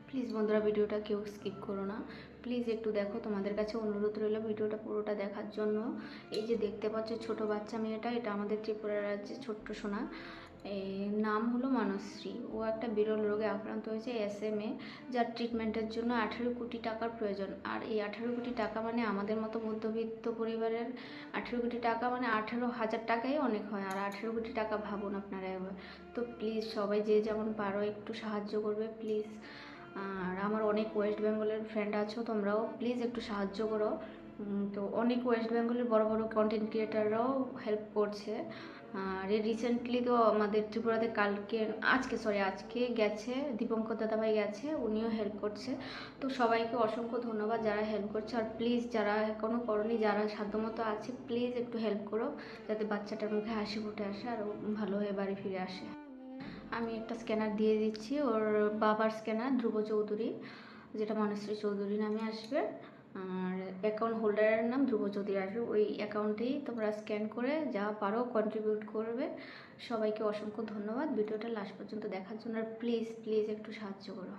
Please বন্ধুরা ভিডিওটা কেউ স্কিপ করো না, প্লিজ একটু দেখো, তোমাদের কাছে অনুরোধ রইল ভিডিওটা পুরোটা দেখার জন্য। এই যে দেখতে পাচ্ছ ছোট বাচ্চা মেয়েটা, এটা আমাদের ত্রিপুরা রাজ্যে ছোট্ট সোনা। নাম হলো মানসশ্রী। ও একটা বিরল রোগে আক্রান্ত হয়েছে, SMA, যার ট্রিটমেন্টের জন্য 18 কোটি টাকার প্রয়োজন। আর এই 18 কোটি টাকা মানে আমাদের মতো মধ্যবিত্ত পরিবারের 18 কোটি টাকা মানে 18,000 টাকাই অনেক হয়। আর 18 কোটি টাকা ভাবুন আপনারা এবার। তো প্লিজ সবাই যে যেমন পারো একটু সাহায্য করবে প্লিজ। আর আমার অনেক ওয়েস্ট বেঙ্গলের ফ্রেন্ড আছো, তোমরাও প্লিজ একটু সাহায্য করো। তো অনেক ওয়েস্ট বেঙ্গলের বড় বড় কন্টেন্ট ক্রিয়েটাররাও হেল্প করছে। আর রিসেন্টলি তো আমাদের ত্রিপুরাতে আজকে গেছে দীপঙ্কর দাদাভাই গেছে, উনিও হেল্প করছে। তো সবাইকে অসংখ্য ধন্যবাদ যারা হেল্প করছে। আর প্লিজ যারা এখনও করনি, যারা সাধ্যমতো আছে, প্লিজ একটু হেল্প করো যাতে বাচ্চাটার মুখে হাসি ফুটে আসে আর ভালো হয়ে বাড়ি ফিরে আসে। আমি একটা স্ক্যানার দিয়ে দিচ্ছি, ওর বাবার স্ক্যানার ধ্রুব চৌধুরী, যেটা মানসশ্রী চৌধুরী নামে আসবে। আর অ্যাকাউন্ট হোল্ডারের নাম ধ্রুব চৌধুরী আসবে। ওই অ্যাকাউন্টেই তোমরা স্ক্যান করে যা পারো কন্ট্রিবিউট করবে। সবাইকে অসংখ্য ধন্যবাদ ভিডিওটা লাস্ট পর্যন্ত দেখার জন্য। আর প্লিজ প্লিজ একটু সাহায্য করো।